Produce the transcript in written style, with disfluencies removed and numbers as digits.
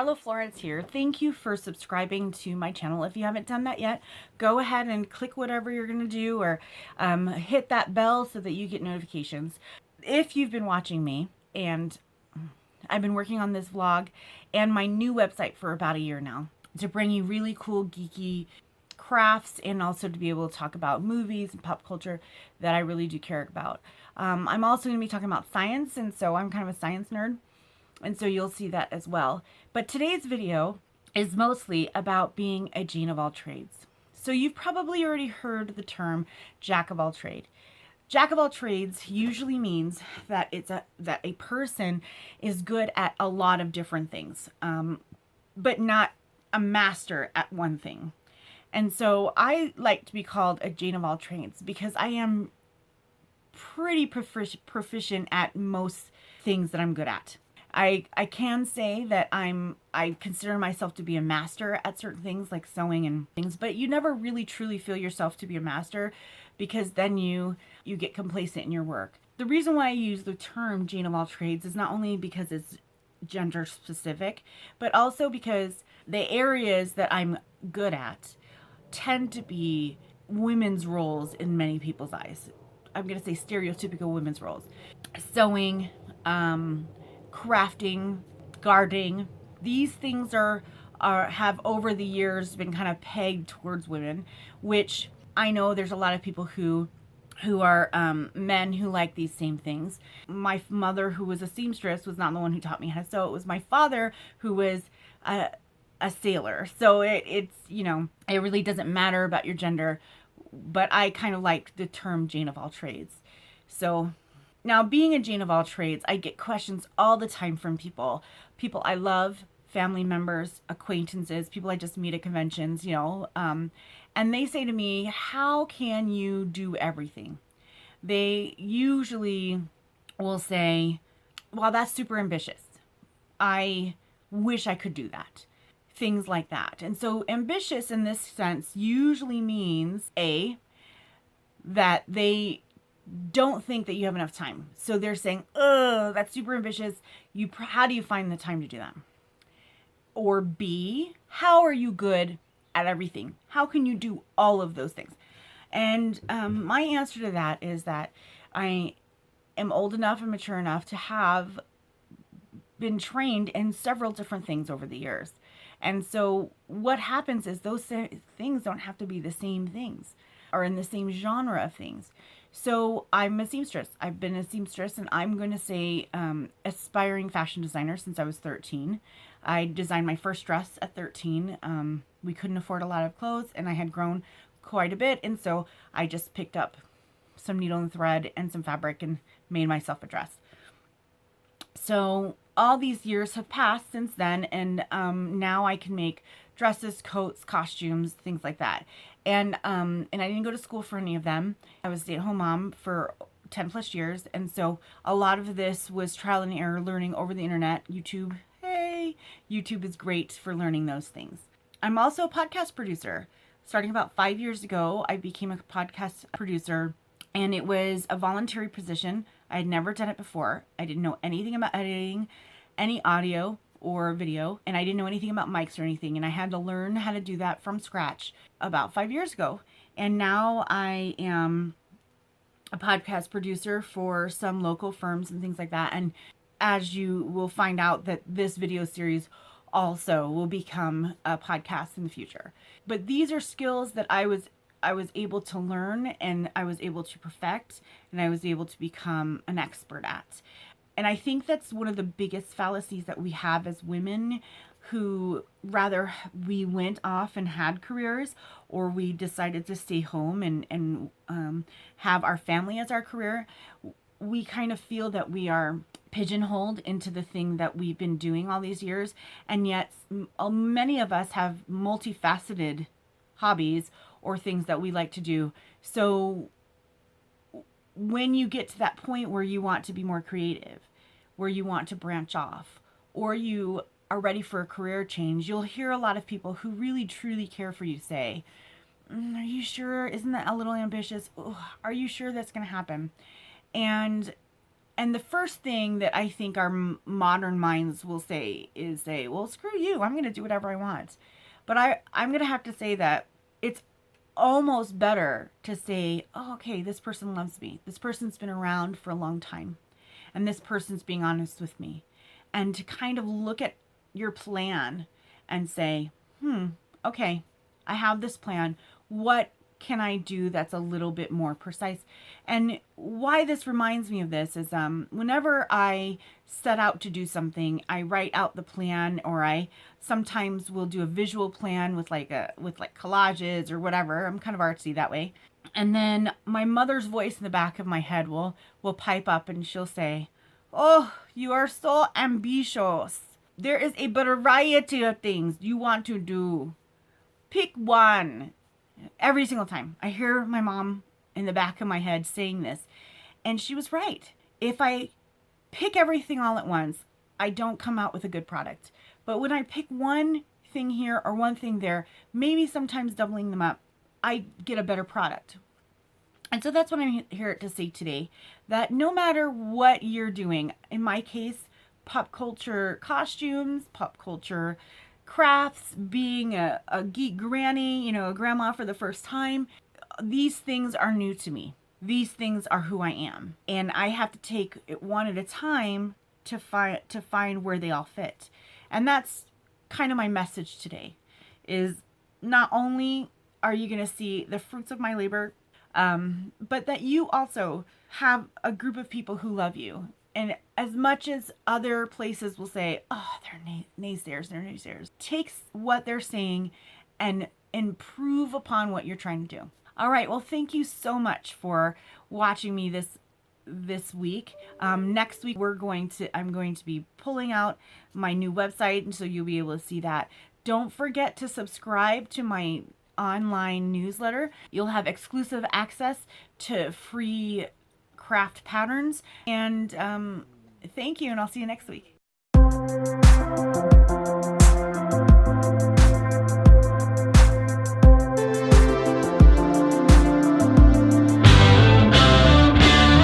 Marlo Florence here. Thank you for subscribing to my channel. If you haven't done that yet, go ahead and click whatever you're going to do, or hit that bell so that you get notifications. If you've been watching me, and I've been working on this vlog and my new website for about a year now to bring you really cool geeky crafts, and also to be able to talk about movies and pop culture that I really do care about. I'm also going to be talking about science, and so I'm kind of a science nerd, and so you'll see that as well. But today's video is mostly about being a Jane of all trades. So you've probably already heard the term jack of all trade. Jack of all trades usually means that that a person is good at a lot of different things, but not a master at one thing. And so I like to be called a Jane of all trades because I am pretty proficient at most things that I'm good at. I can say that I consider myself to be a master at certain things like sewing and things, but you never really truly feel yourself to be a master, because then you get complacent in your work. The reason why I use the term Jane of all trades is not only because it's gender specific, but also because the areas that I'm good at tend to be women's roles in many people's eyes. I'm going to say stereotypical women's roles. Sewing, crafting, gardening. These things have over the years been kind of pegged towards women, which I know there's a lot of people who are men who like these same things. My mother, who was a seamstress, was not the one who taught me how to sew. It was my father, who was a sailor. So it's, it really doesn't matter about your gender, but I kind of like the term Jane of all trades. So now, being a Jane of all trades, I get questions all the time from people I love, family members, acquaintances, people I just meet at conventions, and they say to me, how can you do everything? They usually will say, well, that's super ambitious. I wish I could do that. Things like that. And so ambitious in this sense usually means that they don't think that you have enough time. So they're saying, oh, that's super ambitious. How do you find the time to do that? Or B, how are you good at everything? How can you do all of those things? And my answer to that is that I am old enough and mature enough to have been trained in several different things over the years. And so what happens is those things don't have to be the same things or in the same genre of things. So I'm a seamstress. I've been a seamstress, and I'm going to say aspiring fashion designer since I was 13. I designed my first dress at 13. We couldn't afford a lot of clothes, and I had grown quite a bit, and so I just picked up some needle and thread and some fabric and made myself a dress. So all these years have passed since then, and now I can make dresses, coats, costumes, things like that. And I didn't go to school for any of them. I was a stay-at-home mom for 10 plus years, and so a lot of this was trial and error, learning over the internet. YouTube, hey, YouTube is great for learning those things. I'm also a podcast producer. Starting about 5 years ago, I became a podcast producer, and it was a voluntary position. I had never done it before. I didn't know anything about editing, any audio or video, and I didn't know anything about mics or anything, and I had to learn how to do that from scratch about 5 years ago. And now I am a podcast producer for some local firms and things like that. And as you will find out, that this video series also will become a podcast in the future. But these are skills that I was able to learn, and I was able to perfect, and I was able to become an expert at. And I think that's one of the biggest fallacies that we have as women, who rather we went off and had careers, or we decided to stay home and have our family as our career. We kind of feel that we are pigeonholed into the thing that we've been doing all these years. And yet many of us have multifaceted hobbies or things that we like to do. So when you get to that point where you want to be more creative, where you want to branch off, or you are ready for a career change, you'll hear a lot of people who really truly care for you say, are you sure? Isn't that a little ambitious? Ugh, are you sure that's going to happen? And And the first thing that I think our modern minds will say is well, screw you. I'm going to do whatever I want. But I'm going to have to say that it's almost better to say, oh, okay, this person loves me. This person's been around for a long time. And this person's being honest with me. And to kind of look at your plan and say, okay, I have this plan. What can I do that's a little bit more precise? And why this reminds me of this is whenever I set out to do something, I write out the plan, or I sometimes will do a visual plan with like collages or whatever. I'm kind of artsy that way. And then my mother's voice in the back of my head will pipe up and she'll say, "Oh, you are so ambitious. There is a variety of things you want to do. Pick one." Every single time I hear my mom in the back of my head saying this. And she was right. If I pick everything all at once, I don't come out with a good product. But when I pick one thing here or one thing there, maybe sometimes doubling them up, I get a better product. And so that's what I'm here to say today, that no matter what you're doing, in my case, pop culture costumes, pop culture crafts, being a geek granny, a grandma for the first time, these things are new to me. These things are who I am. And I have to take it one at a time to find where they all fit. And that's kind of my message today, is not only are you going to see the fruits of my labor, but that you also have a group of people who love you. And as much as other places will say, oh, they're naysayers, take what they're saying and improve upon what you're trying to do. All right. Well, thank you so much for watching me this week. Next week, I'm going to be pulling out my new website, and so you'll be able to see that. Don't forget to subscribe to my online newsletter. You'll have exclusive access to free craft patterns. And thank you, and I'll see you next week.